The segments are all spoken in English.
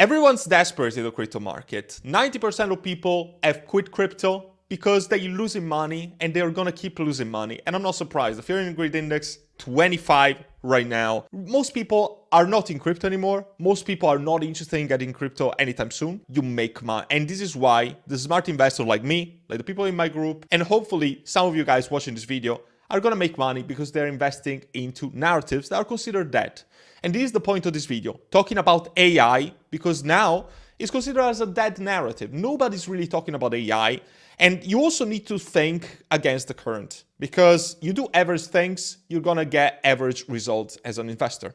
Everyone's desperate in the crypto market. 90% of people have quit crypto because they're losing money and they're gonna keep losing money. And I'm not surprised. The Fear and Greed Index, 25 right now. Most people are not in crypto anymore. Most people are not interested in getting crypto anytime soon. You make money. And this is why the smart investor like me, like the people in my group, and hopefully some of you guys watching this video are gonna make money because they're investing into narratives that are considered dead. And this is the point of this video, talking about AI, because now it's considered as a dead narrative. Nobody's really talking about AI. And you also need to think against the current, because you do average things, you're gonna get average results as an investor.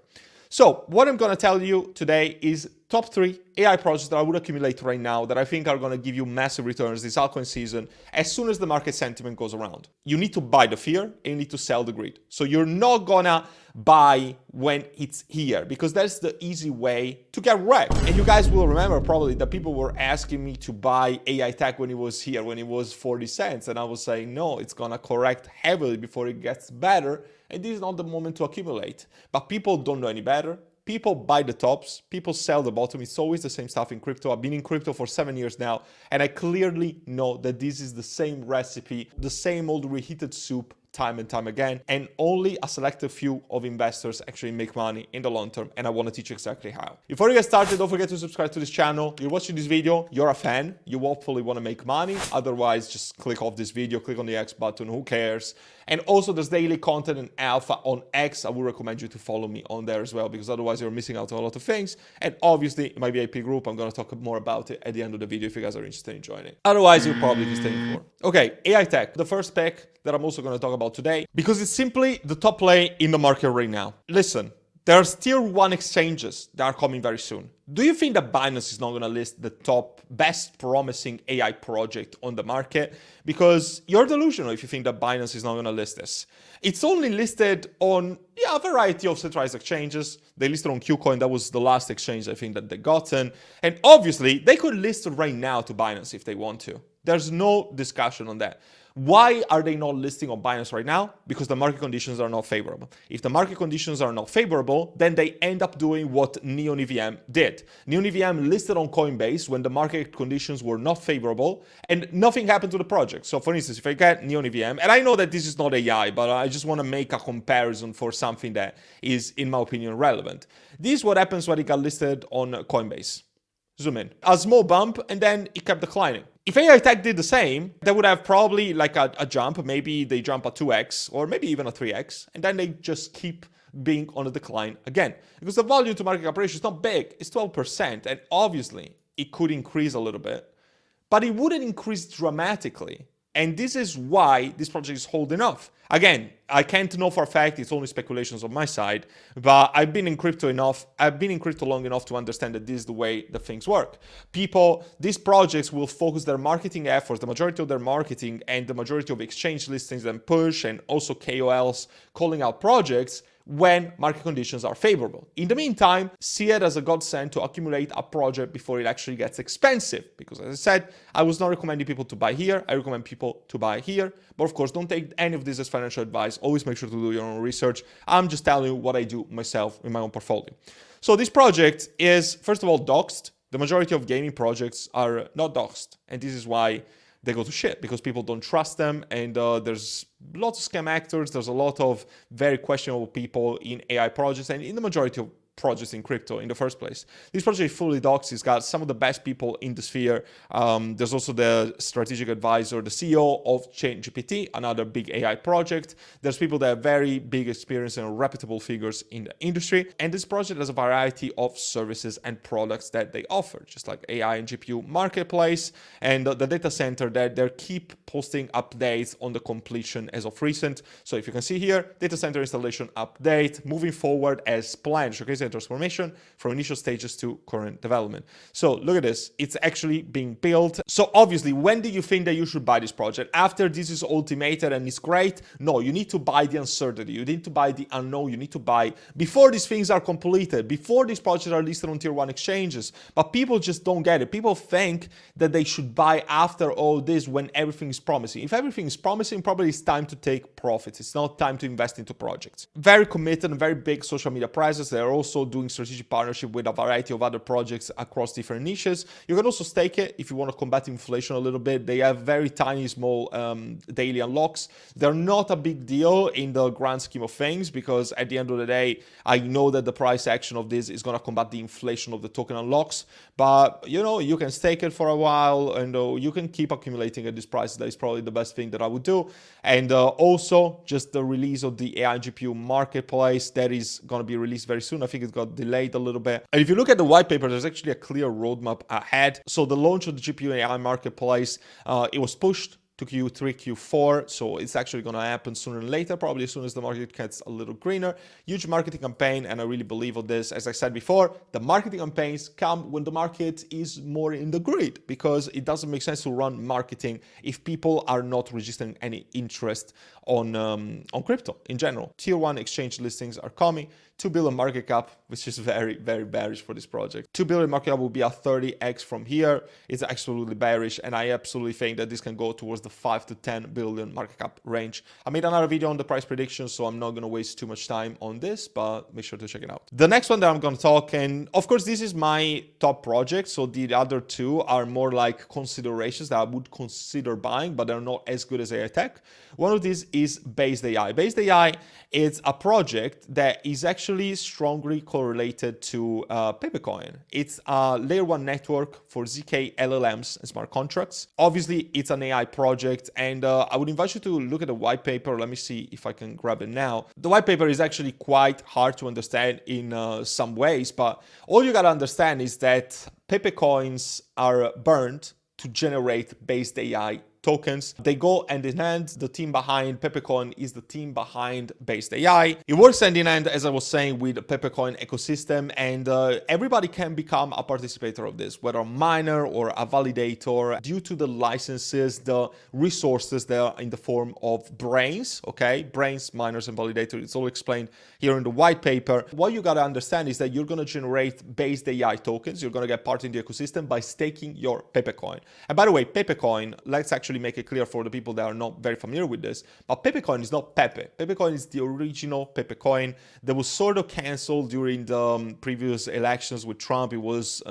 So what I'm gonna tell you today is top 3 AI projects that I would accumulate right now that I think are gonna give you massive returns this altcoin season as soon as the market sentiment goes around. You need to buy the fear and you need to sell the greed. So you're not gonna buy when it's here, because that's the easy way to get wrecked. And you guys will remember probably that people were asking me to buy AI tech when it was here, when it was 40 cents. And I was saying, no, it's gonna correct heavily before it gets better. And this is not the moment to accumulate. But people don't know any better. People buy the tops, people sell the bottom. It's always the same stuff in crypto. I've been in crypto for 7 years now, and I clearly know that this is the same recipe, the same old reheated soup time and time again, and only a selected few of investors actually make money in the long term, and I want to teach you exactly how. Before you get started, don't forget to subscribe to this channel. You're watching this video, you're a fan, you hopefully want to make money. Otherwise, just click off this video, click on the X button, who cares? And also there's daily content and alpha on X. I would recommend you to follow me on there as well, because otherwise you're missing out on a lot of things. And obviously in my VIP group, I'm going to talk more about it at the end of the video if you guys are interested in joining. Otherwise, you'll probably be staying for. Okay, AI tech, the first pick that I'm also going to talk about today, because it's simply the top play in the market right now. Listen, there are tier 1 exchanges that are coming very soon. Do you think that Binance is not going to list the top best promising AI project on the market? Because you're delusional if you think that Binance is not going to list this. It's only listed on a variety of centralized exchanges. They listed on KuCoin. That was the last exchange I think that they gotten. And obviously they could list it right now to Binance if they want to. There's no discussion on that. Why are they not listing on Binance right now? Because the market conditions are not favorable. If the market conditions are not favorable, then they end up doing what Neon EVM did. Neon EVM listed on Coinbase when the market conditions were not favorable and nothing happened to the project. So for instance, if I get Neon EVM, and I know that this is not AI, but I just want to make a comparison for something that is, in my opinion, relevant. This is what happens when it got listed on Coinbase. Zoom in. A small bump, and then it kept declining. If AI tech did the same, they would have probably like a jump. Maybe they jump a 2x or maybe even a 3x, and then they just keep being on a decline again. Because the volume to market cap ratio is not big, it's 12%, and obviously it could increase a little bit, but it wouldn't increase dramatically. And this is why this project is holding off. Again, I can't know for a fact, it's only speculations on my side, but I've been in crypto long enough to understand that this is the way the things work. These projects will focus their marketing efforts, the majority of their marketing and the majority of exchange listings and push, and also KOLs calling out projects when market conditions are favorable. In the meantime, see it as a godsend to accumulate a project before it actually gets expensive. Because as I said, I was not recommending people to buy here. I recommend people to buy here. But of course, don't take any of this as financial advice. Always make sure to do your own research. I'm just telling you what I do myself in my own portfolio. So this project is, first of all, doxed. The majority of gaming projects are not doxed. And this is why they go to shit, because people don't trust them, and there's lots of scam actors, there's a lot of very questionable people in AI projects and in the majority of projects in crypto in the first place. This project is fully doxed. It's got some of the best people in the sphere. There's also the strategic advisor, the CEO of ChainGPT, another big AI project. There's people that have very big experience and reputable figures in the industry. And this project has a variety of services and products that they offer, just like AI and GPU marketplace and the data center that they keep posting updates on the completion as of recent. So if you can see here, data center installation update, moving forward as planned, showcasing transformation from initial stages to current development. So look at this, it's actually being built. So obviously, when do you think that you should buy this project? After this is ultimated and it's great? No, you need to buy the uncertainty, you need to buy the unknown, you need to buy before these things are completed, before these projects are listed on tier 1 exchanges. But people just don't get it. People think that they should buy after all this when everything is promising. If everything is promising, probably it's time to take profits. It's not time to invest into projects. Very committed and very big social media presence. They're also also doing strategic partnership with a variety of other projects across different niches. You can also stake it if you want to combat inflation a little bit. They have very tiny, small daily unlocks. They're not a big deal in the grand scheme of things, because at the end of the day, I know that the price action of this is going to combat the inflation of the token unlocks. But, you know, you can stake it for a while, and you can keep accumulating at this price. That is probably the best thing that I would do. And also, just the release of the AI GPU marketplace that is going to be released very soon. I think it got delayed a little bit. And if you look at the white paper, there's actually a clear roadmap ahead. So the launch of the GPU AI marketplace, it was pushed to Q3, Q4, so it's actually going to happen sooner than later, probably as soon as the market gets a little greener. Huge marketing campaign, and I really believe on this. As I said before, the marketing campaigns come when the market is more in the grid, because it doesn't make sense to run marketing if people are not registering any interest on crypto in general. Tier 1 exchange listings are coming. 2 billion market cap, which is very, very bearish for this project. 2 billion market cap will be a 30x from here. It's absolutely bearish, and I absolutely think that this can go towards the 5 to 10 billion market cap range. I made another video on the price prediction, so I'm not going to waste too much time on this, but make sure to check it out. The next one that I'm going to talk, and of course this is my top project, so the other two are more like considerations that I would consider buying, but they're not as good as AI Tech. One of these is Based AI. Based AI is a project that is actually strongly correlated to Memecoin. It's a layer 1 network for ZK LLMs and smart contracts. Obviously, it's an AI project, and I would invite you to look at the white paper. Let me see if I can grab it now. The white paper is actually quite hard to understand in some ways, but all you gotta understand is that Memecoins are burned to generate Based AI tokens. They go hand in hand. The team behind Memecoin is the team behind Based AI. It works hand in hand, as I was saying, with the Memecoin ecosystem, and everybody can become a participator of this, whether a miner or a validator, due to the licenses, the resources that are in the form of brains, okay? Brains, miners, and validators. It's all explained here in the white paper. What you gotta understand is that you're gonna generate Based AI tokens. You're gonna get part in the ecosystem by staking your Memecoin. And by the way, Memecoin, let's actually make it clear for the people that are not very familiar with this, but Memecoin is not Pepe. Memecoin is the original Memecoin that was sort of canceled during the previous elections with Trump. It was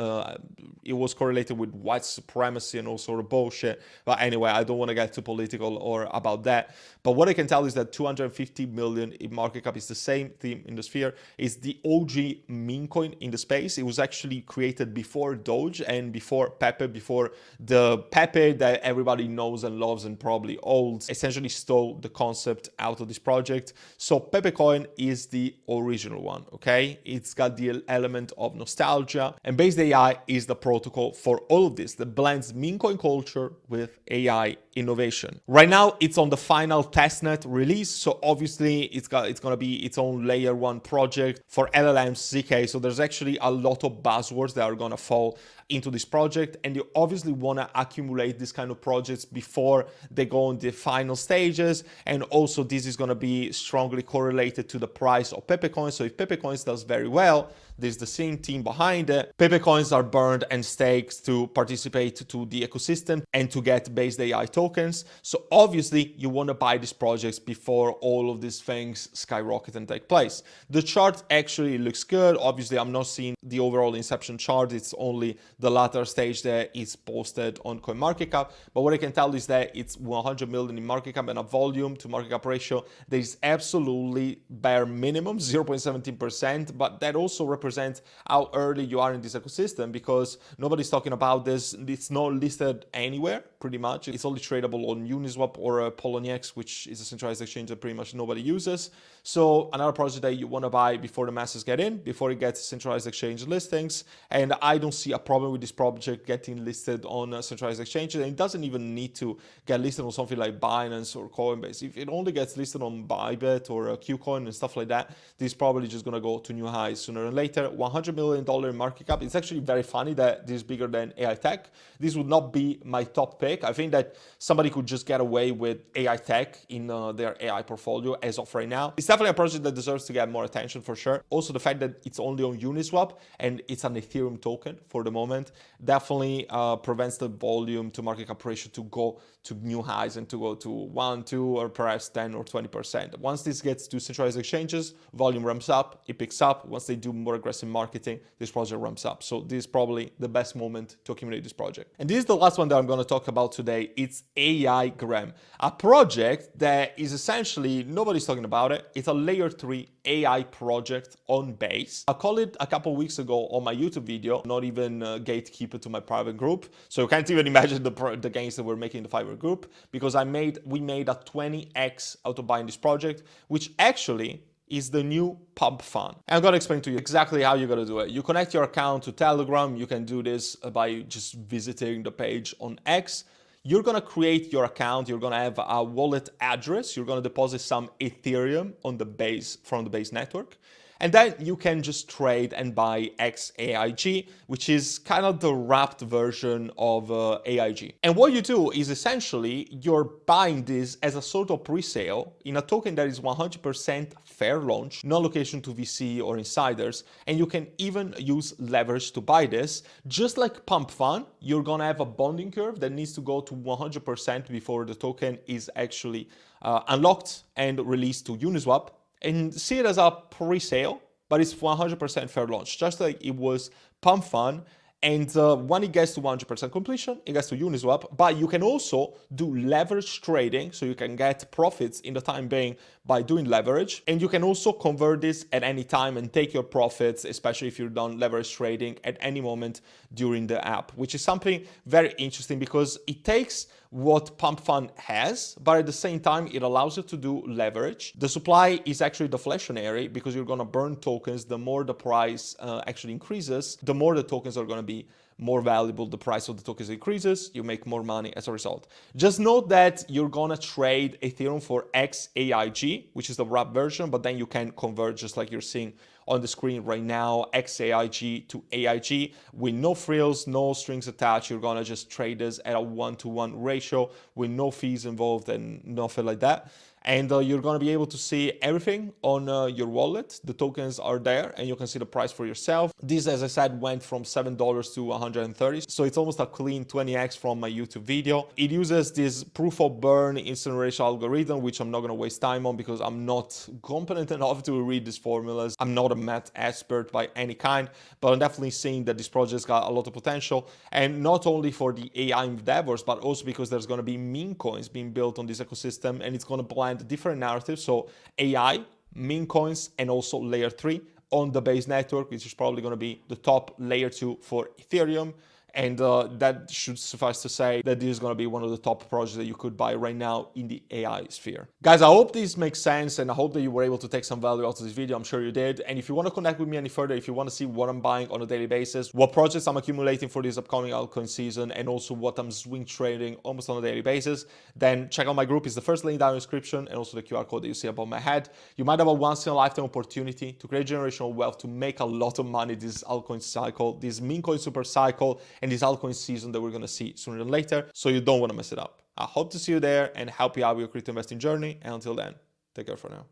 correlated with white supremacy and all sort of bullshit. But anyway, I don't want to get too political or about that. But what I can tell is that 250 million in market cap is the same theme in the sphere. It's the OG meme coin in the space. It was actually created before Doge and before Pepe, before the Pepe that everybody knows and loves and probably owns, essentially stole the concept out of this project. So Memecoin is the original one, okay? It's got the element of nostalgia, and Based AI is the protocol for all of this that blends meme coin culture with AI innovation. Right now, it's on the final testnet release, so obviously it's going to be its own layer 1 project for LLMs, ZK. So there's actually a lot of buzzwords that are going to fall into this project, and you obviously want to accumulate this kind of projects before they go on the final stages. And also this is going to be strongly correlated to the price of Memecoins. So if Memecoins does very well, there's the same team behind it. Memecoins are burned and staked to participate to the ecosystem and to get Based AI tokens. So obviously you want to buy these projects before all of these things skyrocket and take place. The chart actually looks good. Obviously I'm not seeing the overall inception chart. It's only the latter stage that is posted on CoinMarketCap. But what I can tell is that it's 100 million in market cap and a volume to market cap ratio that is absolutely bare minimum, 0.17%. But that also represents how early you are in this ecosystem, because nobody's talking about this. It's not listed anywhere, pretty much. It's only tradable on Uniswap or Poloniex, which is a centralized exchange that pretty much nobody uses. So another project that you want to buy before the masses get in, before it gets centralized exchange listings. And I don't see a problem with this project getting listed on centralized exchanges. And it doesn't even need to get listed on something like Binance or Coinbase. If it only gets listed on Bybit or Qcoin and stuff like that, this is probably just going to go to new highs sooner than later. $100 million in market cap. It's actually very funny that this is bigger than AI Tech. This would not be my top pick. I think that somebody could just get away with AI Tech in their AI portfolio as of right now. It's definitely a project that deserves to get more attention for sure. Also, the fact that it's only on Uniswap and it's an Ethereum token for the moment definitely prevents the volume to market cap ratio to go to new highs and to go to 1, 2, or perhaps 10 or 20%. Once this gets to centralized exchanges, volume ramps up, it picks up. Once they do more aggressive aggressive marketing, this project ramps up. So this is probably the best moment to accumulate this project. And this is the last one that I'm going to talk about today. It's AI Gram, a project that is essentially, nobody's talking about it. It's a layer 3 AI project on Base. I called it a couple weeks ago on my YouTube video, not even gatekeeper to my private group. So you can't even imagine the gains that we're making in the Fiverr group, because we made a 20x out of buying this project, which actually is the new pump fund. And I'm gonna explain to you exactly how you're gonna do it. You connect your account to Telegram. You can do this by just visiting the page on X. You're gonna create your account. You're gonna have a wallet address. You're gonna deposit some Ethereum on the Base, from the Base network. And then you can just trade and buy XAIG, which is kind of the wrapped version of AIG. And what you do is essentially you're buying this as a sort of pre-sale in a token that is 100% fair launch, no allocation to VC or insiders. And you can even use leverage to buy this. Just like Pump Fund, you're gonna have a bonding curve that needs to go to 100% before the token is actually unlocked and released to Uniswap. And see it as a pre-sale, but it's 100% fair launch, just like it was Pump Fund. And when it gets to 100% completion, it gets to Uniswap. But you can also do leverage trading, so you can get profits in the time being by doing leverage. And you can also convert this at any time and take your profits, especially if you're done leverage trading at any moment during the app, which is something very interesting because it takes what Pump Fund has, but at the same time, it allows you to do leverage. The supply is actually deflationary because you're gonna burn tokens. The more the price actually increases, the more the tokens are gonna be more valuable. The price of the tokens increases, you make more money as a result. Just note that you're gonna trade Ethereum for XAIG, which is the wrap version, but then you can convert just like you're seeing on the screen right now, XAIG to AIG with no frills, no strings attached. You're gonna just trade this at a 1-to-1 ratio with no fees involved and nothing like that. And you're going to be able to see everything on your wallet. The tokens are there and you can see the price for yourself. This, as I said, went from $7 to 130. So it's almost a clean 20x from my YouTube video. It uses this proof of burn instant ratio algorithm, which I'm not going to waste time on because I'm not competent enough to read these formulas. I'm not a math expert by any kind, but I'm definitely seeing that this project's got a lot of potential. And not only for the AI endeavors, but also because there's going to be meme coins being built on this ecosystem, and it's going to blend different narratives. So AI, meme coins, and also layer 3 on the Base network, which is probably going to be the top layer 2 for Ethereum. And that should suffice to say that this is going to be one of the top projects that you could buy right now in the AI sphere. Guys, I hope this makes sense and I hope that you were able to take some value out of this video. I'm sure you did. And if you want to connect with me any further, if you want to see what I'm buying on a daily basis, what projects I'm accumulating for this upcoming altcoin season, and also what I'm swing trading almost on a daily basis, then check out my group. It's the first link down in the description, and also the QR code that you see above my head. You might have a once-in-a-lifetime opportunity to create generational wealth, to make a lot of money this altcoin cycle, this meme coin super cycle, and this altcoin season that we're going to see sooner than later. So you don't want to mess it up. I hope to see you there and help you out with your crypto investing journey. And until then, take care for now.